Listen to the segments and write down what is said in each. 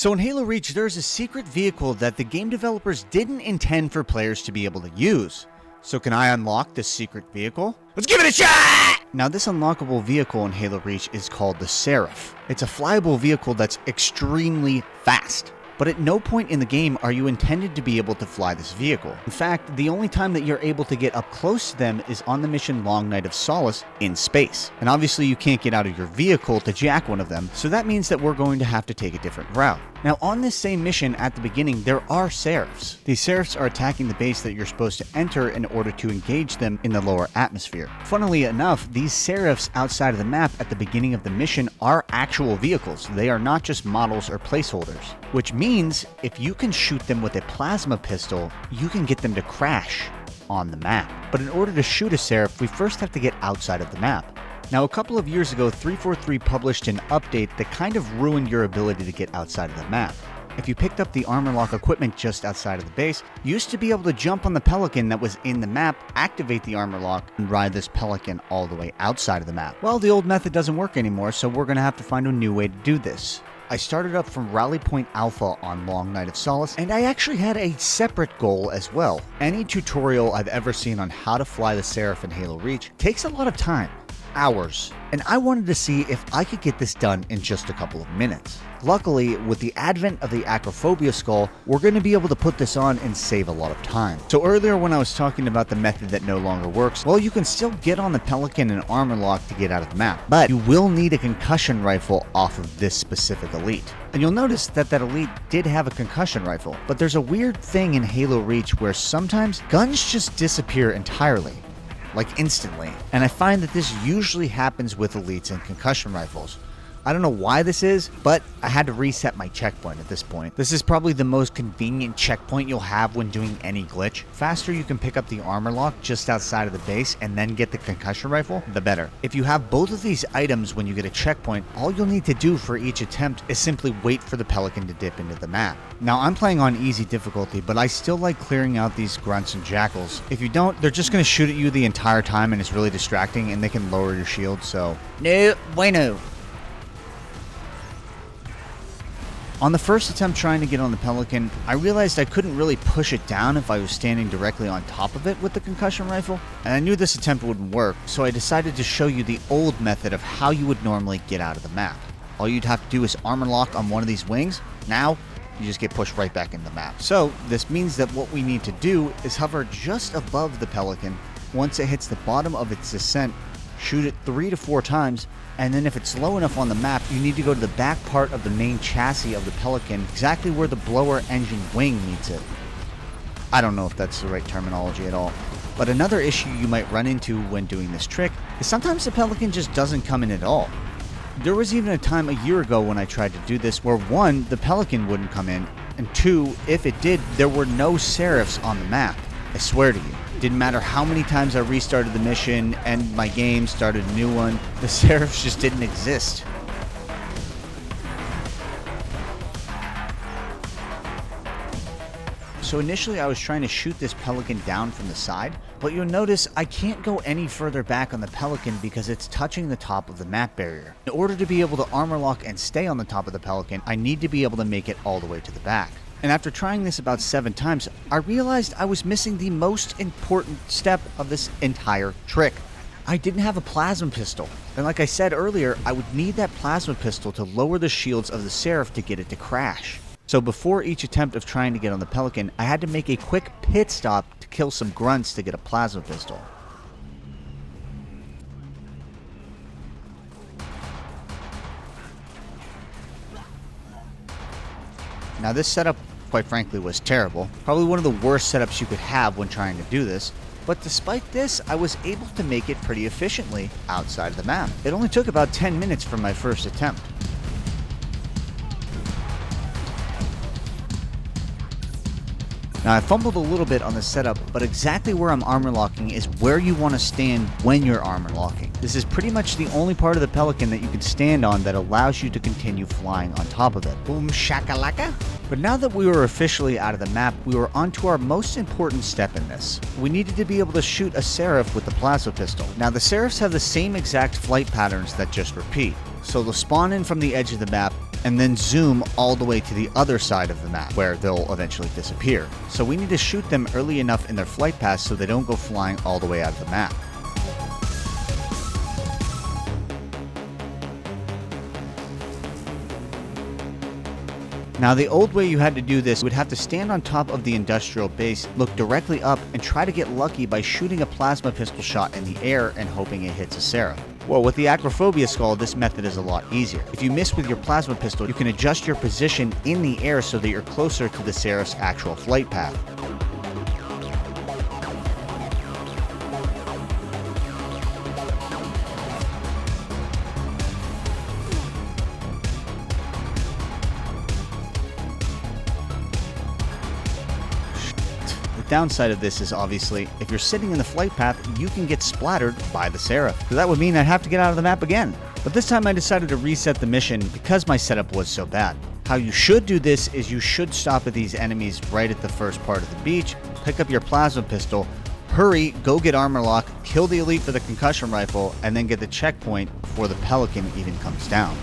So in Halo Reach, there's a secret vehicle that the game developers didn't intend for players to be able to use. So can I unlock this secret vehicle? Let's give it a shot! Now this unlockable vehicle in Halo Reach is called the Seraph. It's a flyable vehicle that's extremely fast. But at no point in the game are you intended to be able to fly this vehicle. In fact, the only time that you're able to get up close to them is on the mission Long Night of Solace in space. And obviously you can't get out of your vehicle to jack one of them, so that means that we're going to have to take a different route. Now on this same mission at the beginning, there are Seraphs. These Seraphs are attacking the base that you're supposed to enter in order to engage them in the lower atmosphere. Funnily enough, these Seraphs outside of the map at the beginning of the mission are actual vehicles. They are not just models or placeholders. Which means if you can shoot them with a plasma pistol, you can get them to crash on the map. But in order to shoot a Seraph, we first have to get outside of the map. Now, a couple of years ago, 343 published an update that kind of ruined your ability to get outside of the map. If you picked up the armor lock equipment just outside of the base, you used to be able to jump on the Pelican that was in the map, activate the armor lock, and ride this Pelican all the way outside of the map. Well, the old method doesn't work anymore, so we're going to have to find a new way to do this. I started up from Rally Point Alpha on Long Night of Solace, and I actually had a separate goal as well. Any tutorial I've ever seen on how to fly the Seraph in Halo Reach takes a lot of time. Hours, and I wanted to see if I could get this done in just a couple of minutes. Luckily, with the advent of the Acrophobia skull, we're going to be able to put this on and save a lot of time. So earlier when I was talking about the method that no longer works, well, you can still get on the Pelican and armor lock to get out of the map, but you will need a concussion rifle off of this specific elite. And you'll notice that that elite did have a concussion rifle, but there's a weird thing in Halo Reach where sometimes guns just disappear entirely. Like instantly. And I find that this usually happens with elites and concussion rifles. I don't know why this is, but I had to reset my checkpoint at this point. This is probably the most convenient checkpoint you'll have when doing any glitch. Faster you can pick up the armor lock just outside of the base and then get the concussion rifle, the better. If you have both of these items when you get a checkpoint, all you'll need to do for each attempt is simply wait for the Pelican to dip into the map. Now I'm playing on easy difficulty, but I still like clearing out these grunts and jackals. If you don't, they're just going to shoot at you the entire time and it's really distracting and they can lower your shield, so no bueno. On the first attempt trying to get on the Pelican, I realized I couldn't really push it down if I was standing directly on top of it with the concussion rifle, and I knew this attempt wouldn't work, so I decided to show you the old method of how you would normally get out of the map. All you'd have to do is armor lock on one of these wings. Now, you just get pushed right back into the map. So, this means that what we need to do is hover just above the Pelican. Once it hits the bottom of its descent, shoot it 3 to 4 times, and then if it's low enough on the map, you need to go to the back part of the main chassis of the Pelican, exactly where the blower engine wing meets it. I don't know if that's the right terminology at all. But another issue you might run into when doing this trick is sometimes the Pelican just doesn't come in at all. There was even a time a year ago when I tried to do this where 1, the Pelican wouldn't come in, and 2, if it did, there were no Seraphs on the map. I swear to you. Didn't matter how many times I restarted the mission and my game, started a new one, the Seraphs just didn't exist. So initially I was trying to shoot this Pelican down from the side, but you'll notice I can't go any further back on the Pelican because it's touching the top of the map barrier. In order to be able to armor lock and stay on the top of the Pelican, I need to be able to make it all the way to the back. And after trying this about 7 times, I realized I was missing the most important step of this entire trick. I didn't have a plasma pistol. And like I said earlier, I would need that plasma pistol to lower the shields of the Seraph to get it to crash. So before each attempt of trying to get on the Pelican, I had to make a quick pit stop to kill some grunts to get a plasma pistol. Now this setup, quite frankly, was terrible. Probably one of the worst setups you could have when trying to do this. But despite this, I was able to make it pretty efficiently outside of the map. It only took about 10 minutes from my first attempt. Now I fumbled a little bit on the setup, but exactly where I'm armor locking is where you want to stand when you're armor locking. This is pretty much the only part of the Pelican that you can stand on that allows you to continue flying on top of it. Boom shakalaka! But now that we were officially out of the map, we were onto our most important step in this. We needed to be able to shoot a Seraph with the plasma pistol. Now the Seraphs have the same exact flight patterns that just repeat. So they'll spawn in from the edge of the map, and then zoom all the way to the other side of the map, where they'll eventually disappear. So we need to shoot them early enough in their flight path so they don't go flying all the way out of the map. Now, the old way you had to do this would have to stand on top of the industrial base, look directly up, and try to get lucky by shooting a plasma pistol shot in the air and hoping it hits a Seraph. Well, with the Acrophobia skull, this method is a lot easier. If you miss with your plasma pistol, you can adjust your position in the air so that you're closer to the Seraph's actual flight path. The downside of this is obviously, if you're sitting in the flight path, you can get splattered by the Seraph. So that would mean I'd have to get out of the map again. But this time I decided to reset the mission because my setup was so bad. How you should do this is you should stop at these enemies right at the first part of the beach, pick up your plasma pistol, hurry, go get armor lock, kill the elite for the concussion rifle, and then get the checkpoint before the Pelican even comes down.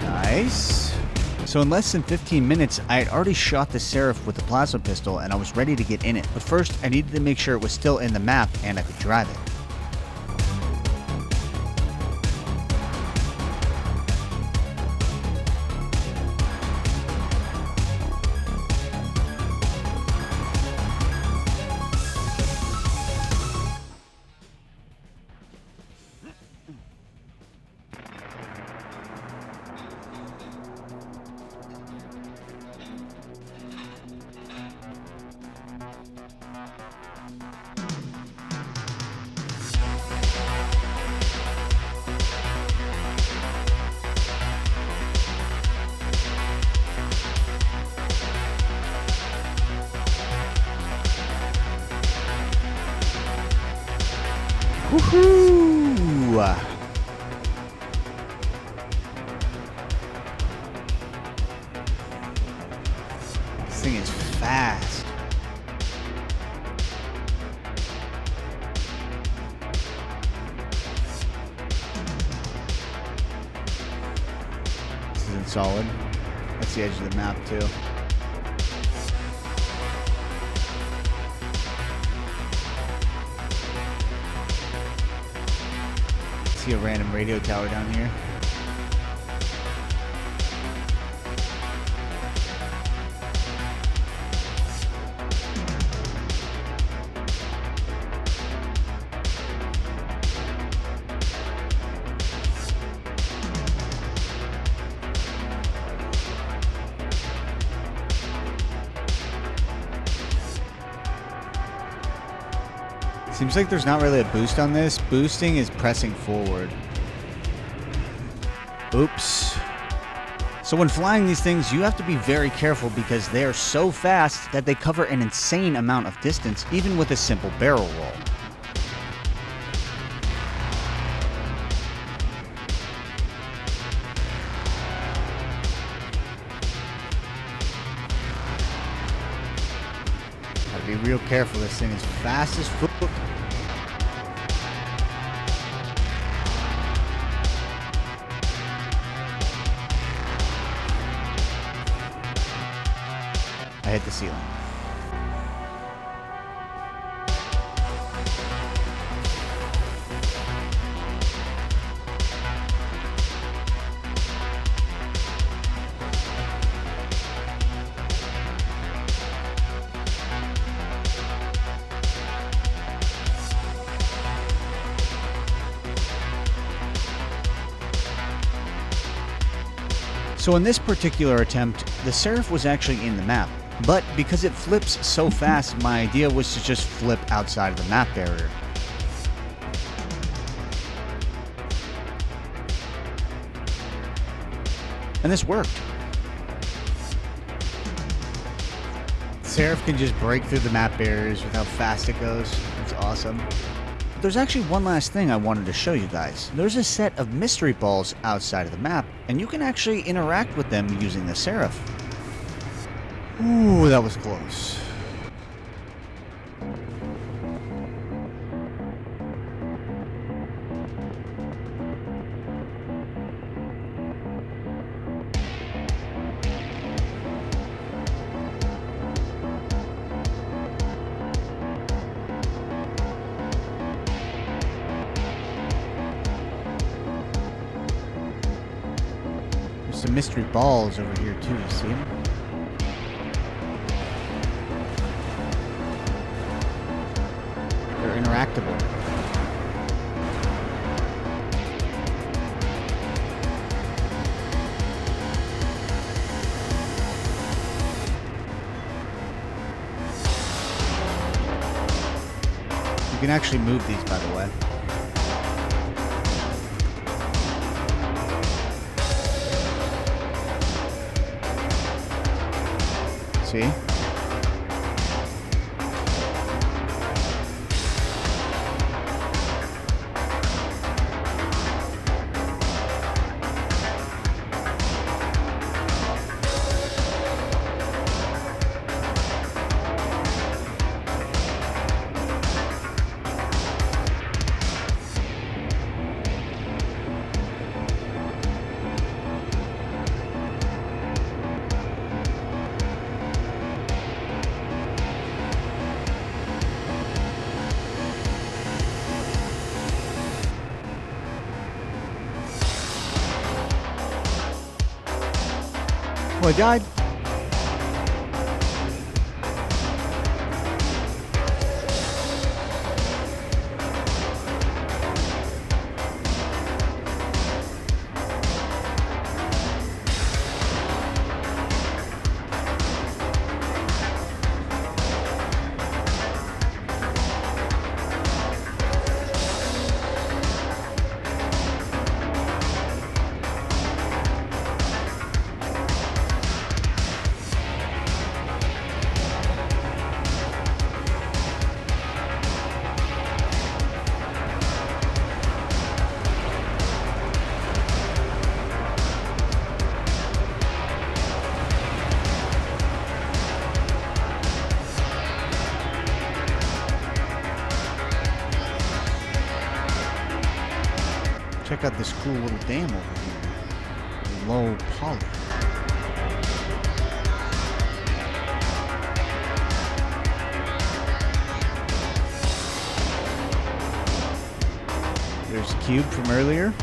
Nice. So in less than 15 minutes, I had already shot the Seraph with the plasma pistol and I was ready to get in it. But first, I needed to make sure it was still in the map and I could drive it. Woohoo! This thing is fast. This isn't solid. That's the edge of the map too. See a random radio tower down here. Seems like there's not really a boost on this. Boosting is pressing forward. Oops. So when flying these things, you have to be very careful because they are so fast that they cover an insane amount of distance, even with a simple barrel roll. Gotta be real careful. This thing is fast as fuck. I hit the ceiling. So in this particular attempt, the Seraph was actually in the map, but because it flips so fast, my idea was to just flip outside of the map barrier. And this worked. Seraph can just break through the map barriers with how fast it goes. It's awesome. There's actually one last thing I wanted to show you guys. There's a set of mystery balls outside of the map, and you can actually interact with them using the Seraph. Ooh, that was close. Some mystery balls over here too, you see them? They're interactable. You can actually move these, by the way. See? Oh, I died. Check out this cool little dam over here. Low poly. There's a cube from earlier.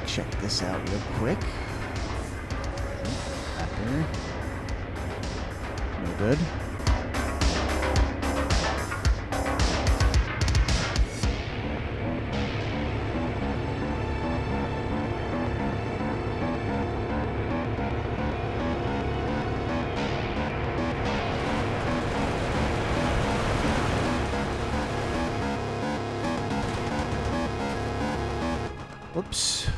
Check this out real quick. Back there. No good. Whoops.